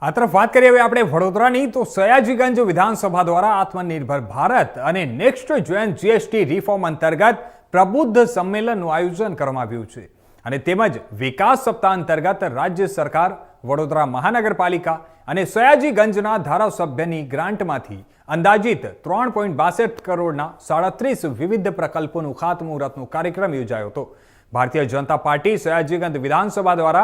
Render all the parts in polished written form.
આ તરફ વાત કરીએ હવે આપણે વડોદરાની તો સયાજીગંજ વિધાનસભા દ્વારા આત્મનિર્ભર ભારત અને નેક્સ્ટ જેન જીએસટી રિફોર્મ અંતર્ગત પ્રબુદ્ધ સંમેલનનું આયોજન કરવામાં આવ્યું છે અને તેમજ વિકાસ સપ્તાહ અંતર્ગત રાજ્ય સરકાર વડોદરા મહાનગરપાલિકા અને સયાજીગંજના ધારાસભ્યની ગ્રાન્ટમાંથી અંદાજિત 3.62 કરોડના 37 વિવિધ પ્રકલ્પોનું ખાતમુહૂર્તનો કાર્યક્રમ યોજાયો હતો। भारतीय जनता पार्टी सयाजीगंज विधानसभा द्वारा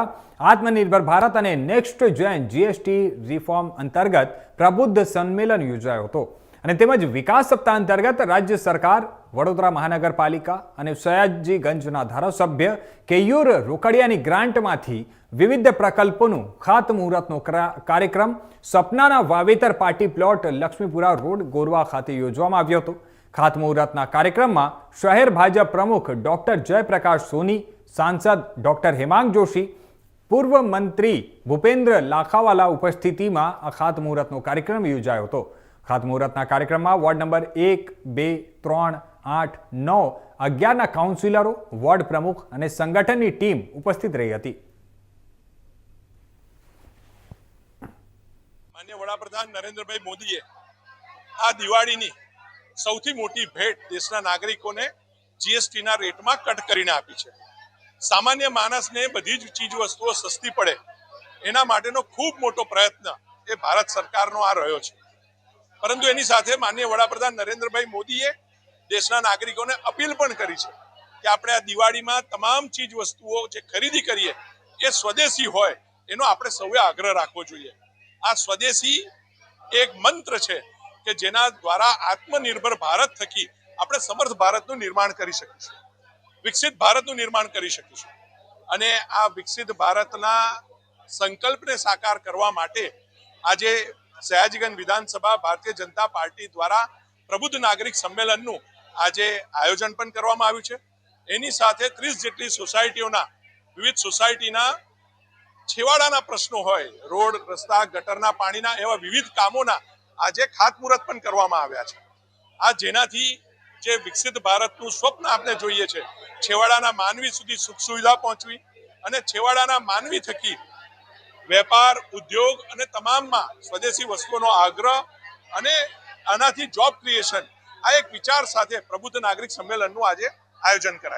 आत्मनिर्भर भारत और नेक्स्ट जेन जीएसटी रिफॉर्म अंतर्गत प्रबुद्ध सम्मेलन योजायो हतो અને તેમજ વિકાસ સપ્તાહ અંતર્ગત રાજ્ય સરકાર વડોદરા મહાનગરપાલિકા અને સયાજીગંજના ધારાસભ્ય કેયુર રોકડિયાની ગ્રાન્ટમાંથી વિવિધ પ્રકલ્પોનું ખાતમુહૂર્તનો કાર્યક્રમ સપનાના વાવેતર party plot Laxmipura road Gorwa ખાતે યોજવામાં આવ્યો હતો। ખાતમુહૂર્તના કાર્યક્રમમાં શહેર ભાજપ પ્રમુખ ડોક્ટર જયપ્રકાશ સોની, સાંસદ ડોક્ટર હેમાંગ જોશી, પૂર્વ મંત્રી ભૂપેન્દ્ર લાખાવાલા ઉપસ્થિતિમાં આ ખાતમુહૂર્તનો કાર્યક્રમ યોજાયો હતો। ખાતમુહૂર્તના કાર્યક્રમમાં વોર્ડ નંબર 1, 2, 3, 8, 9, 11ના કાઉન્સિલરો, વોર્ડ પ્રમુખ અને સંગઠનની ટીમ ઉપસ્થિત રહી હતી। માનનીય વડાપ્રધાન નરેન્દ્રભાઈ મોદીએ આ દિવાળીની સૌથી મોટી ભેટ દેશના નાગરિકોને જીએસટીના રેટમાં કટ કરીને આપી છે। સામાન્ય માણસને બધી જ ચીજ વસ્તુઓ સસ્તી પડે એના માટેનો ખૂબ મોટો પ્રયત્ન એ ભારત સરકારનો આ રહ્યો છે। પરંતુ એની સાથે માનનીય વડાપ્રધાન નરેન્દ્રભાઈ મોદીએ દેશના નાગરિકોને અપીલ પણ કરી છે કે આપણે આ દિવાળીમાં તમામ ચીજ વસ્તુઓ જે ખરીદી કરીએ એ સ્વદેશી હોય એનો આપણે સૌએ આગ્રહ રાખવો જોઈએ। આ સ્વદેશી એક મંત્ર છે કે જેના દ્વારા આત્મનિર્ભર ભારત થકી આપણે સમર્થ ભારતનું નિર્માણ કરી શકીશું, વિકસિત ભારતનું નિર્માણ કરી શકીશું। અને આ વિકસિત ભારતના સંકલ્પને સાકાર કરવા માટે આજે સયાજીગંજ વિધાનસભા ભારતીય જનતા પાર્ટી દ્વારા પ્રબુદ્ધ નાગરિક સંમેલનનું આજે આયોજન પણ કરવામાં આવ્યું છે। એની સાથે 30 જેટલી સોસાયટીઓના વિવિધ સોસાયટીના છેવાડાના પ્રશ્નો હોય, રોડ, રસ્તા, ગટરના પાણીના એવા વિવિધ કામોના આજે ખાતમુહૂર્ત પણ કરવામાં આવ્યા છે। આ જેનાથી જે વિકસિત ભારતનું સ્વપ્ન આપણે જોઈએ છે, છેવાડાના માનવી સુધી સુખ સુવિધા પહોંચવી અને છેવાડાના માનવી થકી વેપાર, ઉદ્યોગ અને તમામમાં સ્વદેશી વસ્તુઓનો આગ્રહ અને આનાથી જોબ ક્રિએશન, આ એક વિચાર સાથે પ્રબુદ્ધ નાગરિક સંમેલનનું આજે આયોજન કરાયું।